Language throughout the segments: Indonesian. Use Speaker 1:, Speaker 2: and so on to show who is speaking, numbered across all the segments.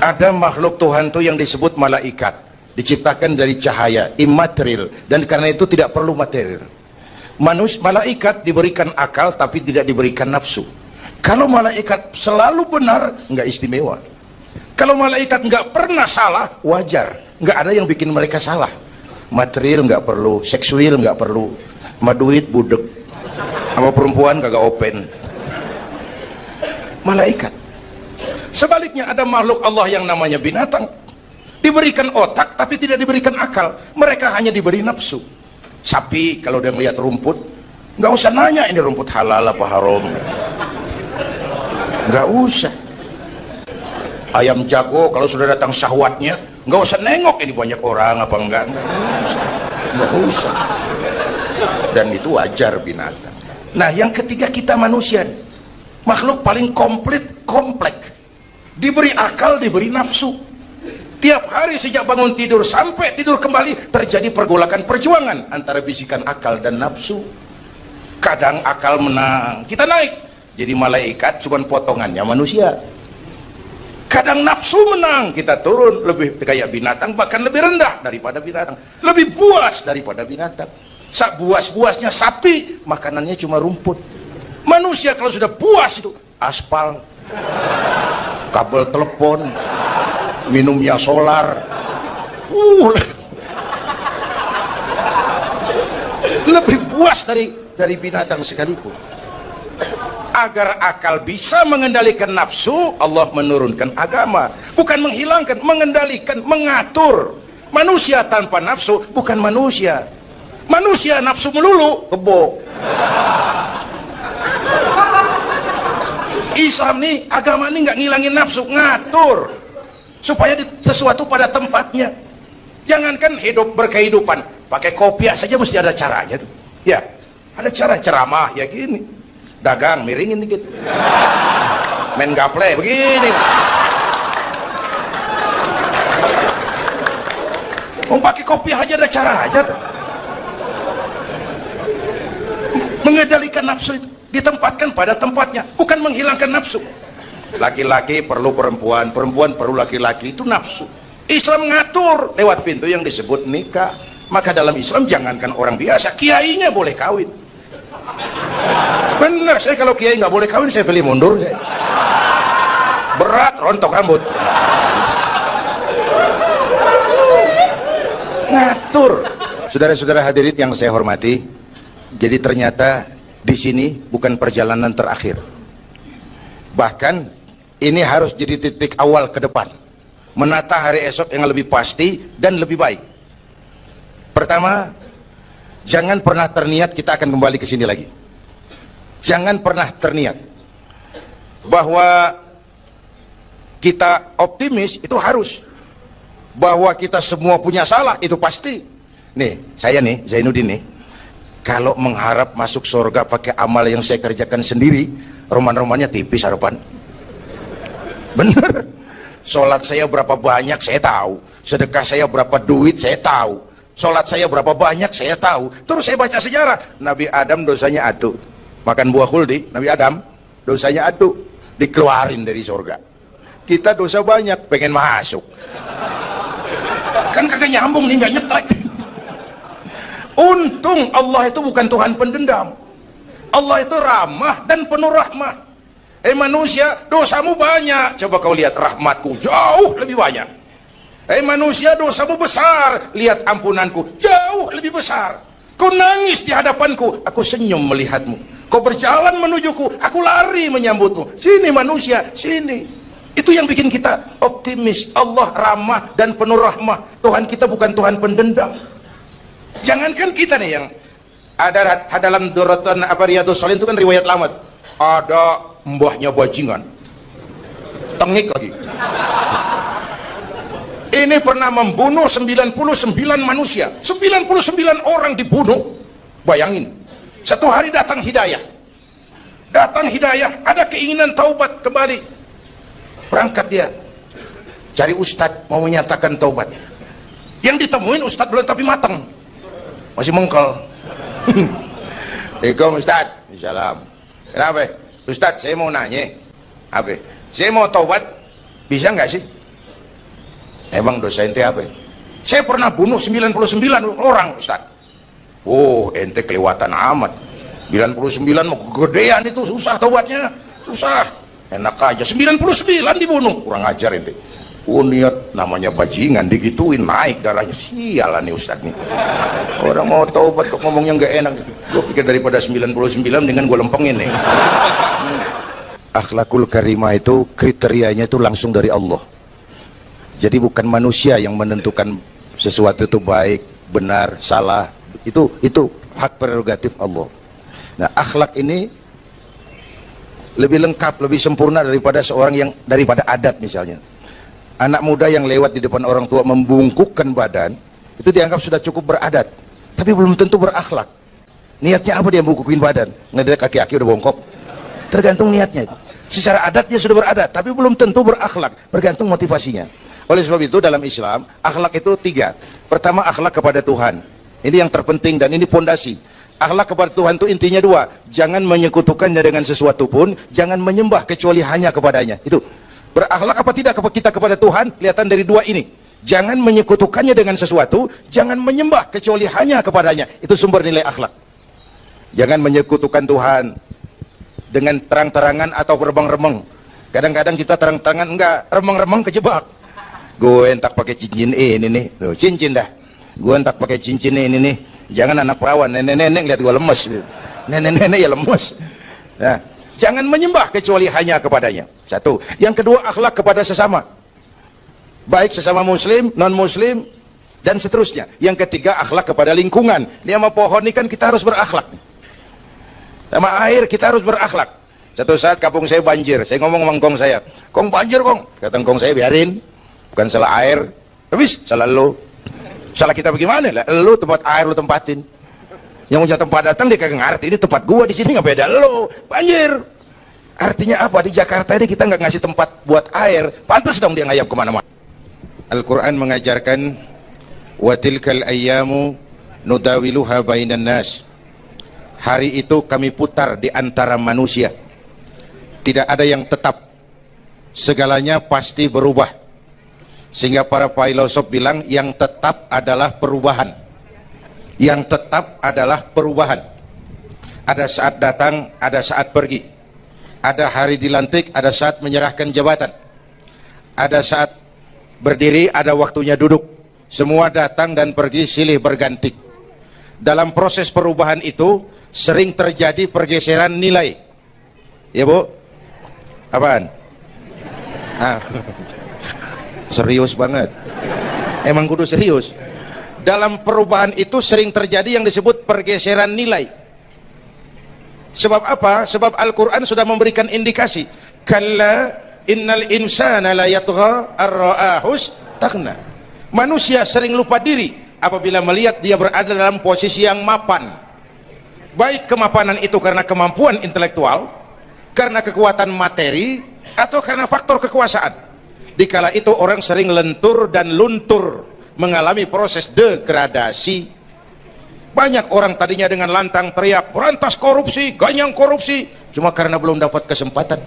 Speaker 1: Ada makhluk Tuhan tuh yang disebut malaikat, diciptakan dari cahaya, immaterial, dan karena itu tidak perlu material. Malaikat diberikan akal tapi tidak diberikan nafsu. Kalau malaikat selalu benar, nggak istimewa. Kalau malaikat nggak pernah salah, wajar. Nggak ada yang bikin mereka salah. Material nggak perlu, seksual nggak perlu, sama duit budek, sama perempuan kagak open. Malaikat. Sebaliknya ada makhluk Allah yang namanya binatang, diberikan otak tapi tidak diberikan akal. Mereka hanya diberi nafsu. Sapi kalau dia melihat rumput, nggak usah nanya ini rumput halal apa haram, nggak usah. Ayam jago kalau sudah datang syahwatnya, nggak usah nengok ini banyak orang apa enggak, nggak usah. Dan itu wajar binatang. Nah, yang ketiga kita manusia, makhluk paling kompleks, diberi akal, diberi nafsu. Tiap hari sejak bangun tidur sampai tidur kembali terjadi pergolakan perjuangan antara bisikan akal dan nafsu. Kadang akal menang, kita naik jadi malaikat, cuman potongannya manusia. Kadang nafsu menang, kita turun lebih kayak binatang, bahkan lebih rendah daripada binatang, lebih buas daripada binatang. Sak buas-buasnya sapi, makanannya cuma rumput. Manusia kalau sudah puas itu aspal, kabel telepon, minumnya solar, lebih puas dari binatang sekalipun. Agar akal bisa mengendalikan nafsu, Allah menurunkan agama, bukan menghilangkan, mengendalikan, mengatur. Manusia tanpa nafsu bukan manusia. Manusia nafsu melulu, kebo. Islam nih, agama nih nggak ngilangin nafsu, ngatur supaya sesuatu pada tempatnya. Jangankan hidup berkehidupan, pakai kopiah saja mesti ada caranya tuh. Ya, ada cara. Ceramah ya gini, dagang miringin dikit, main gaple begini. Mau pakai kopiah aja ada cara aja tuh. Mengendalikan nafsu itu ditempatkan pada tempatnya, bukan menghilangkan nafsu. Laki-laki perlu perempuan, perempuan perlu laki-laki, itu nafsu. Islam ngatur lewat pintu yang disebut nikah. Maka dalam Islam jangankan orang biasa, kiainya boleh kawin. Benar, saya kalau kiai nggak boleh kawin saya pilih mundur. Saya berat, rontok rambut. Ngatur. Saudara-saudara hadirin yang saya hormati, jadi ternyata di sini bukan perjalanan terakhir. Bahkan ini harus jadi titik awal ke depan, menata hari esok yang lebih pasti dan lebih baik. Pertama, jangan pernah terniat kita akan kembali ke sini lagi. Jangan pernah terniat bahwa kita optimis, itu harus. Bahwa kita semua punya salah, itu pasti. Nih, saya nih, Zainuddin nih, kalau mengharap masuk surga pakai amal yang saya kerjakan sendiri, roman-romannya tipis harapan. Bener. Sholat saya berapa banyak saya tahu, sedekah saya berapa duit saya tahu, sholat saya berapa banyak saya tahu. Terus saya baca sejarah, Nabi Adam dosanya atu, makan buah khuldi. Nabi Adam dosanya atu, dikeluarin dari surga. Kita dosa banyak, pengen masuk, kan kagak nyambung nih, nggak nyetrek. Untung Allah itu bukan Tuhan pendendam. Allah itu ramah dan penuh rahmah. Manusia, dosamu banyak, coba kau lihat rahmatku jauh lebih banyak. Manusia, dosamu besar, lihat ampunanku jauh lebih besar. Kau nangis di hadapanku, aku senyum melihatmu. Kau berjalan menujuku, aku lari menyambutmu. Sini manusia, sini. Itu yang bikin kita optimis. Allah ramah dan penuh rahmah. Tuhan kita bukan Tuhan pendendam. Jangankan kita nih yang ada dalam Duratan Riyadhus Shalihin itu kan riwayat lama, ada mbahnya bajingan tengik lagi, ini pernah membunuh 99 manusia, 99 orang dibunuh. Bayangin, satu hari datang hidayah, ada keinginan taubat kembali, berangkat dia cari ustadz mau menyatakan taubat. Yang ditemuin ustadz belum tapi matang, masih mengkel. Assalamualaikum Ustaz. Salam. Kenapa Ustaz? Saya mau nanya, apa? Saya mau taubat, bisa nggak sih? Emang dosa ente apa? Saya pernah bunuh 99 orang, Ustaz. Oh, ente kelewatan amat. 99 mau kegedean itu, susah tobatnya, susah. Enak aja 99 dibunuh, kurang ajar ente. Oh, niat namanya bajingan digituin naik darahnya. Sialan nih Ustaz nih. Orang mau taubat kok ngomongnya nggak enak. Gue pikir daripada 99 dengan gue lempengin nih. Akhlakul karimah itu kriterianya itu langsung dari Allah. Jadi bukan manusia yang menentukan sesuatu itu baik, benar, salah. Itu hak prerogatif Allah. Nah, akhlak ini lebih lengkap, lebih sempurna daripada daripada adat misalnya. Anak muda yang lewat di depan orang tua membungkukkan badan, itu dianggap sudah cukup beradat, tapi belum tentu berakhlak. Niatnya apa dia membungkukin badan? Ngelihat kaki-kaki udah bongkok. Tergantung niatnya. Secara adat dia sudah beradat, tapi belum tentu berakhlak, bergantung motivasinya. Oleh sebab itu dalam Islam, akhlak itu 3. Pertama, akhlak kepada Tuhan. Ini yang terpenting dan ini pondasi. Akhlak kepada Tuhan itu intinya 2. Jangan menyekutukannya dengan sesuatu pun, jangan menyembah kecuali hanya kepadanya. Itu. Berakhlak apa tidak kita kepada Tuhan, kelihatan dari 2 ini. Jangan menyekutukannya dengan sesuatu, jangan menyembah kecuali hanya kepadanya. Itu sumber nilai akhlak. Jangan menyekutukan Tuhan dengan terang-terangan atau remeng-remeng. Kadang-kadang kita terang-terangan enggak, remeng-remeng kejebak. Gue entak pakai cincin ini nih, loh, cincin dah. Gue entak pakai cincin ini nih. Jangan anak perawan, nenek-nenek lihat gue lemes. Nenek-nenek ya lemes. Nah, jangan menyembah kecuali hanya kepadanya. 1. Yang kedua, akhlak kepada sesama. Baik sesama muslim, non-muslim, dan seterusnya. Yang ketiga, akhlak kepada lingkungan. Ini sama pohon ini kan kita harus berakhlak. Sama air kita harus berakhlak. Satu saat kampung saya banjir. Saya ngomong sama ngkong saya, "Kong banjir, Kong." Kata ngkong saya, "Biarin. Bukan salah air." Habis, salah lo. Salah kita bagaimana? Lah, lo tempat air lo tempatin. Yang punya tempat datang dia kagak ngerti, ini tempat gua di sini nggak beda lo. Banjir. Artinya apa? Di Jakarta ini kita nggak ngasih tempat buat air, pantas dong dia ngayap kemana-mana. Al-Quran mengajarkan, wa tilkal ayyamu nudawiluha bainan nas. Hari itu kami putar di antara manusia. Tidak ada yang tetap, segalanya pasti berubah. Sehingga para filosof bilang yang tetap adalah perubahan. Yang tetap adalah perubahan. Ada saat datang, ada saat pergi. Ada hari dilantik, ada saat menyerahkan jabatan. Ada saat berdiri, ada waktunya duduk. Semua datang dan pergi silih berganti. Dalam proses perubahan itu sering terjadi pergeseran nilai. Ya Bu? Apaan? Serius banget. Emang kudu serius. Dalam perubahan itu sering terjadi yang disebut pergeseran nilai. Sebab apa? Sebab Al-Quran sudah memberikan indikasi. Kalla innal insana la yatgha ar-ra'ahus taghna. Manusia sering lupa diri apabila melihat dia berada dalam posisi yang mapan. Baik kemapanan itu karena kemampuan intelektual, karena kekuatan materi, atau karena faktor kekuasaan. Dikala itu orang sering lentur dan luntur, mengalami proses degradasi. Banyak orang tadinya dengan lantang teriak, berantas korupsi, ganyang korupsi, cuma karena belum dapat kesempatan.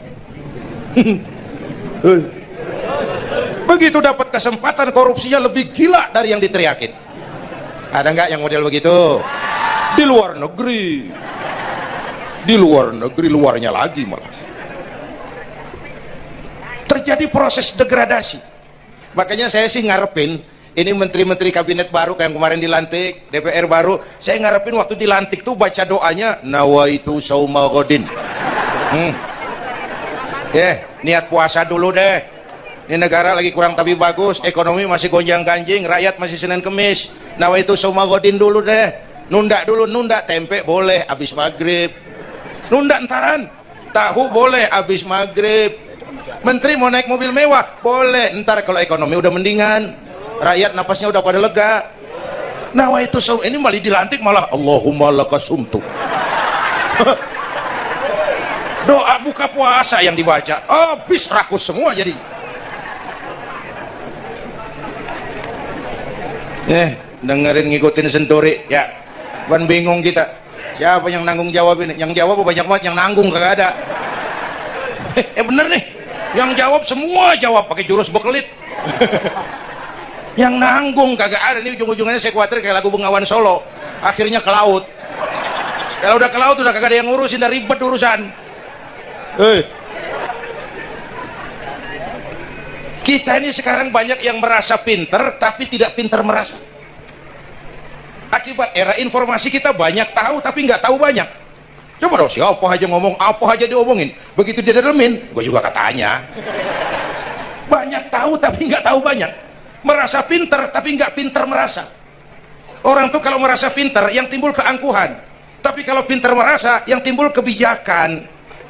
Speaker 1: Begitu dapat kesempatan, korupsinya lebih gila dari yang diteriakin. Ada nggak yang model begitu? Di luar negeri. Di luar negeri, luarnya lagi malah. Terjadi proses degradasi. Makanya saya sih ngarepin, ini menteri-menteri kabinet baru kayak yang kemarin dilantik, DPR baru, saya ngarepin waktu dilantik tuh baca doanya, nawaitu sauma godin. Niat puasa dulu deh. Ini negara lagi kurang tapi bagus, ekonomi masih gonjang-ganjing, rakyat masih Senin Kemis. Nawaitu sauma godin dulu deh. Nunda dulu, nunda tempe boleh habis maghrib. Nunda entaran, tahu boleh habis maghrib. Menteri mau naik mobil mewah, boleh ntar kalau ekonomi udah mendingan. Rakyat napasnya udah pada lega. Nawaitu saum, ini malah dilantik malah Allahumma lakasumtu. Doa buka puasa yang dibaca, habis rakus semua jadi. Dengerin ngikutin senturi ya. Ban bingung kita. Siapa yang nanggung jawab ini? Yang jawab banyak banget, yang nanggung kagak ada. Bener nih. Yang jawab semua jawab pakai jurus bekelit. Yang nanggung kagak ada. Nih ujung-ujungnya saya khawatir kayak lagu Bengawan Solo, akhirnya ke laut. Kalau udah ke laut udah kagak ada yang ngurusin, udah ribet urusan. Kita ini sekarang banyak yang merasa pinter tapi tidak pinter merasa. Akibat era informasi kita banyak tahu tapi nggak tahu banyak. Coba dong, siapa aja ngomong apa aja diomongin, begitu dia dalemin gue juga katanya. Banyak tahu tapi nggak tahu banyak, merasa pinter tapi nggak pinter merasa. Orang tuh kalau merasa pinter yang timbul keangkuhan, tapi kalau pinter merasa yang timbul kebijakan.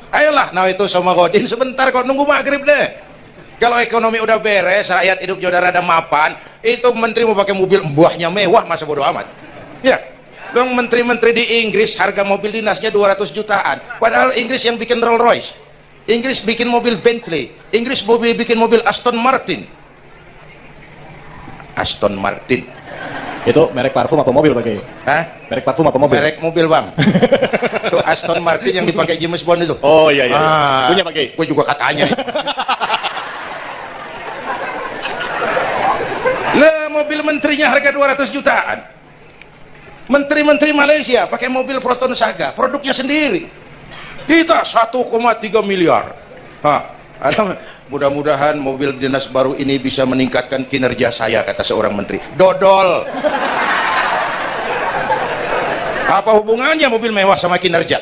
Speaker 1: Ayolah, nah itu sama Godin sebentar kok, nunggu maghrib deh. Kalau ekonomi udah beres, rakyat hidup jodoh rada mapan, itu menteri mau pakai mobil buahnya mewah, masa bodo amat. Ya, dong menteri-menteri di Inggris harga mobil dinasnya 200 jutaan, padahal Inggris yang bikin Rolls Royce, Inggris bikin mobil Bentley, Inggris bikin mobil Aston Martin. Aston Martin
Speaker 2: itu merek parfum apa mobil pakai?
Speaker 1: Hah?
Speaker 2: Merek parfum apa mobil?
Speaker 1: Merek mobil bang. Itu Aston Martin yang dipakai James Bond itu.
Speaker 2: Oh iya iya. Punya pakai?
Speaker 1: Gue juga katanya. Lah mobil menterinya harga 200 jutaan. Menteri-menteri Malaysia pakai mobil Proton Saga, produknya sendiri. Kita 1,3 miliar. Mudah-mudahan mobil dinas baru ini bisa meningkatkan kinerja saya, kata seorang menteri. Dodol. Apa hubungannya mobil mewah sama kinerja?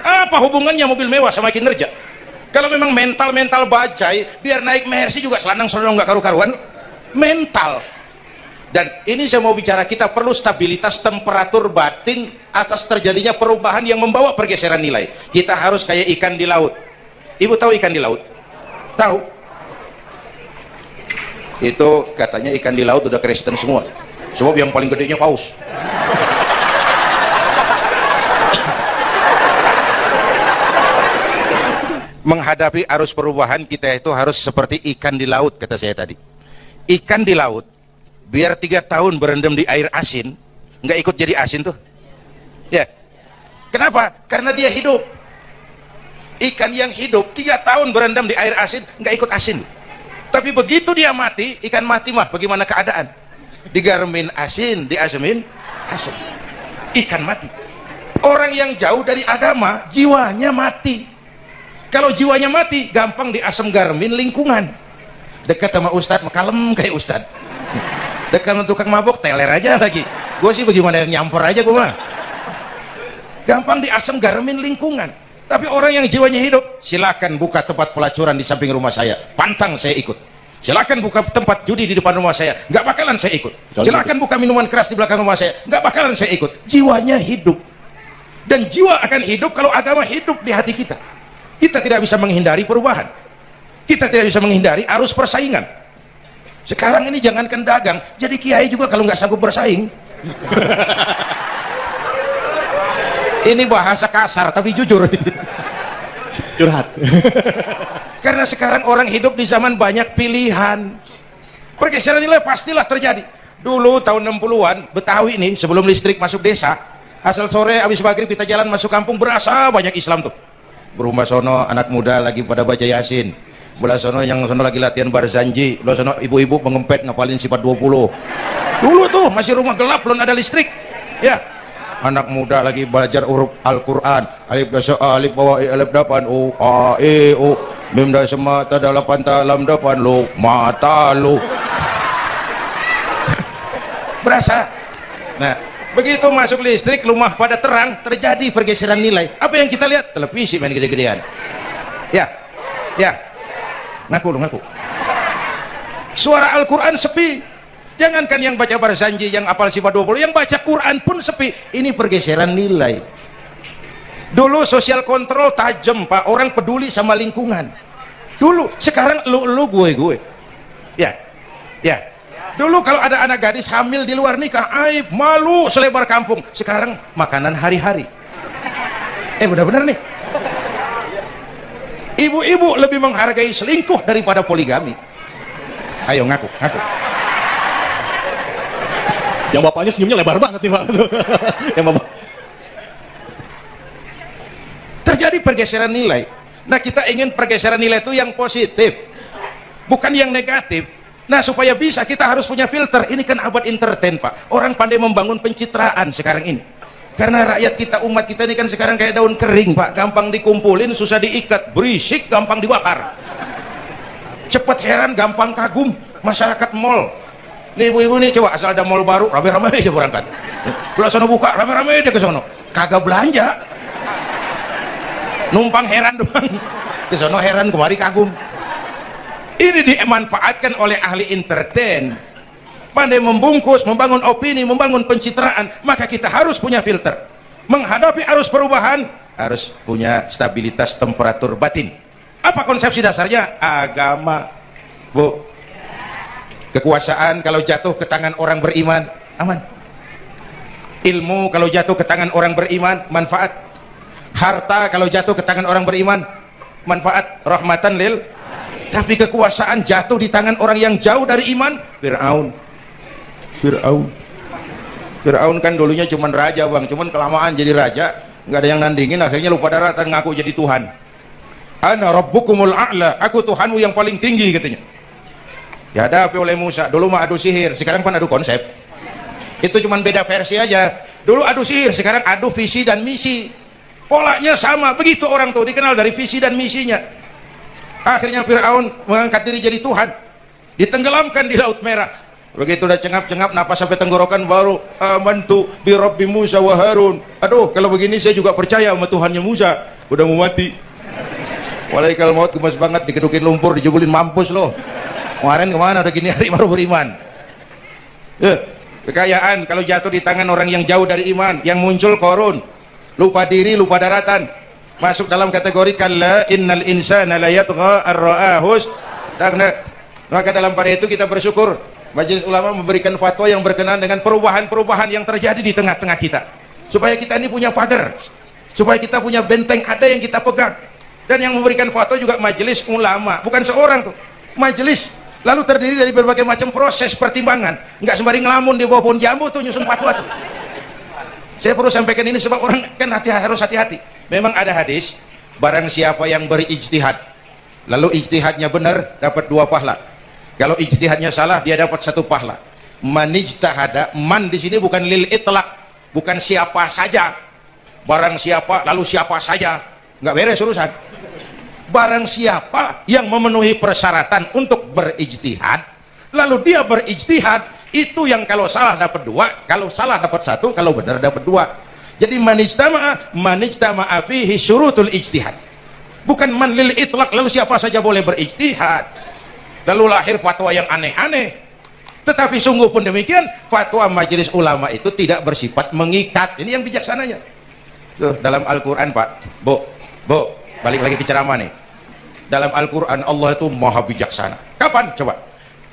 Speaker 1: Apa hubungannya mobil mewah sama kinerja? Kalau memang mental bajai, biar naik Mercy juga selandang-selandang nggak karu-karuan. Mental. Dan ini saya mau bicara, kita perlu stabilitas temperatur batin atas terjadinya perubahan yang membawa pergeseran nilai. Kita harus kayak ikan di laut. Ibu tahu ikan di laut? Tahu? Itu katanya ikan di laut udah Kristen semua, sebab yang paling gedenya paus. Menghadapi arus perubahan kita itu harus seperti ikan di laut, kata saya tadi. Ikan di laut biar 3 tahun berendam di air asin nggak ikut jadi asin tuh ya. Kenapa? Karena dia hidup. Ikan yang hidup 3 tahun berendam di air asin nggak ikut asin, tapi begitu dia mati, ikan mati mah bagaimana keadaan? Digaremin asin, diasemin asin, ikan mati. Orang yang jauh dari agama jiwanya mati. Kalau jiwanya mati gampang diasem garemin lingkungan. Dekat sama ustadz kalem kayak ustadz, dekat sama tukang mabok teler aja lagi. Gue sih bagaimana yang nyamper aja gue mah, gampang diasem garemin lingkungan. Tapi orang yang jiwanya hidup, silakan buka tempat pelacuran di samping rumah saya, pantang saya ikut. Silakan buka tempat judi di depan rumah saya, nggak bakalan saya ikut. Silakan buka minuman keras di belakang rumah saya, nggak bakalan saya ikut. Jiwanya hidup, dan jiwa akan hidup kalau agama hidup di hati kita. Kita tidak bisa menghindari perubahan, kita tidak bisa menghindari arus persaingan. Sekarang ini jangankan dagang, jadi kiai juga kalau nggak sanggup bersaing. Ini bahasa kasar tapi jujur.
Speaker 2: Curhat.
Speaker 1: Karena sekarang orang hidup di zaman banyak pilihan, pergeseran nilai pastilah terjadi. Dulu tahun 60-an Betawi nih, sebelum listrik masuk desa, asal sore habis maghrib kita jalan masuk kampung, berasa banyak Islam tuh. Berumah sono anak muda lagi pada baca Yasin, belah sono yang sono lagi latihan barzanji, belah sono ibu-ibu mengempet ngapalin sifat 20. Dulu tuh masih rumah gelap, belum ada listrik ya. Anak muda lagi belajar huruf Al-Quran, alif dasar alif bawah alif dapan u a e u mim dah semata dalapan talam dapan lu mata lu. Berasa. Nah, begitu masuk listrik, rumah pada terang, terjadi pergeseran nilai. Apa yang kita lihat? Televisi main gede-gedean. Ya, ya. Ngaku lu ngaku. Suara Al-Quran sepi. Jangankan yang baca barzanji, yang apal sifat 20, yang baca Quran pun sepi. Ini pergeseran nilai. Dulu sosial kontrol tajam pak, orang peduli sama lingkungan. Dulu, sekarang lu gue. Ya, ya. Dulu kalau ada anak gadis hamil di luar nikah, aib, malu selebar kampung. Sekarang makanan hari-hari. Benar-benar nih. Ibu-ibu lebih menghargai selingkuh daripada poligami. Ayo ngaku.
Speaker 2: Yang bapaknya senyumnya lebar banget nih pak. Yang bapak.
Speaker 1: Terjadi pergeseran nilai. Nah kita ingin pergeseran nilai itu yang positif, bukan yang negatif. Nah, supaya bisa kita harus punya filter. Ini kan abad entertain, Pak. Orang pandai membangun pencitraan sekarang ini. Karena rakyat kita, umat kita ini kan sekarang kayak daun kering, Pak. Gampang dikumpulin, susah diikat. Berisik, gampang dibakar. Cepet heran, gampang kagum. Masyarakat mall. Nih ibu-ibu nih, coba asal ada mall baru, rame-rame aja berangkat. Kalau sono buka, rame-rame aja ke sono. Kagak belanja. Numpang heran doang. Ke sono heran, kemari kagum. Ini dimanfaatkan oleh ahli entertain. Pandai membungkus, membangun opini, membangun pencitraan. Maka kita harus punya filter. Menghadapi arus perubahan, harus punya stabilitas temperatur batin. Apa konsepsi dasarnya? Agama, Bu. Kekuasaan kalau jatuh ke tangan orang beriman, aman. Ilmu kalau jatuh ke tangan orang beriman, manfaat. Harta kalau jatuh ke tangan orang beriman, manfaat. Rahmatan lil. Tapi kekuasaan jatuh di tangan orang yang jauh dari iman, Fir'aun kan dulunya cuman raja, Bang, cuman kelamaan jadi raja, nggak ada yang nandingin, akhirnya lupa daratan, ngaku jadi Tuhan. Ana rabbukumul a'la, aku Tuhanmu yang paling tinggi, katanya. Dihadapi oleh Musa. Dulu mah adu sihir, sekarang kan adu konsep. Itu cuman beda versi aja. Dulu adu sihir, sekarang adu visi dan misi. Polanya sama. Begitu orang tuh dikenal dari visi dan misinya. Akhirnya Fir'aun mengangkat diri jadi Tuhan, ditenggelamkan di Laut Merah. Begitu udah cengap-cengap napas sampai tenggorokan, baru amantu bi Rabbi Musa wa Harun. Aduh, kalau begini saya juga percaya sama Tuhannya Musa. Udah mau mati. Walaikal maut, gemes banget, dikedukin lumpur, dijebulin, mampus loh. Kemarin kemana, udah gini hari baru beriman. Kekayaan kalau jatuh di tangan orang yang jauh dari iman, yang muncul korun, lupa diri, lupa daratan, masuk dalam kategori kalla innal insana la yatgha ar-ra'ahus. Maka dalam pada itu kita bersyukur Majelis Ulama memberikan fatwa yang berkenaan dengan perubahan-perubahan yang terjadi di tengah-tengah kita, supaya kita ini punya pagar, supaya kita punya benteng ada yang kita pegang. Dan yang memberikan fatwa juga Majelis Ulama, bukan seorang tuh, majelis. Lalu terdiri dari berbagai macam proses pertimbangan. Nggak sembari ngelamun di bawah pohon jambu tuh nyusun fatwa tuh. Saya perlu sampaikan ini sebab orang kan harus hati-hati. Memang ada hadis, barang siapa yang berijtihad lalu ijtihadnya benar, dapat 2 pahala. Kalau ijtihadnya salah, dia dapat 1 pahala. Man ijtahada, man di sini bukan lil itlaq, bukan siapa saja. Barang siapa lalu siapa saja, nggak beres urusan. Barang siapa yang memenuhi persyaratan untuk berijtihad, lalu dia berijtihad, itu yang kalau salah dapat 2, kalau salah dapat 1, kalau benar dapat 2. Jadi manijtama'a fihi syurutul ijtihad, bukan man lil itlaq, lalu siapa saja boleh berijtihad, lalu lahir fatwa yang aneh-aneh. Tetapi sungguh pun demikian, fatwa Majelis Ulama itu tidak bersifat mengikat. Ini yang bijaksananya. Tuh, dalam Al-Quran, Pak, Bu, balik lagi ke ceramah nih. Dalam Al-Quran Allah itu maha bijaksana. Kapan? Coba.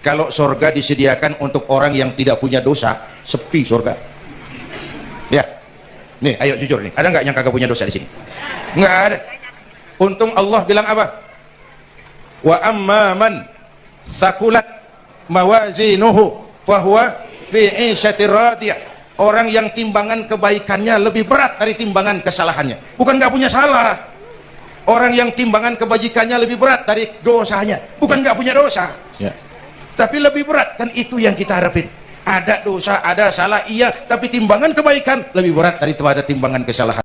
Speaker 1: Kalau surga disediakan untuk orang yang tidak punya dosa, sepi surga. Ya. Nih, ayo jujur nih. Ada nggak yang kagak punya dosa di sini? Nggak ada. Untung Allah bilang apa? Wa amma man sakulat mawazinuhu fahuwa fi 'ishatir radiyah. Orang yang timbangan kebaikannya lebih berat dari timbangan kesalahannya. Bukan nggak punya salah. Orang yang timbangan kebajikannya lebih berat dari dosanya. Bukan nggak punya dosa. Ya. Tapi lebih berat. Kan itu yang kita harapin. Ada dosa, ada salah, iya. Tapi timbangan kebaikan lebih berat daripada timbangan kesalahan.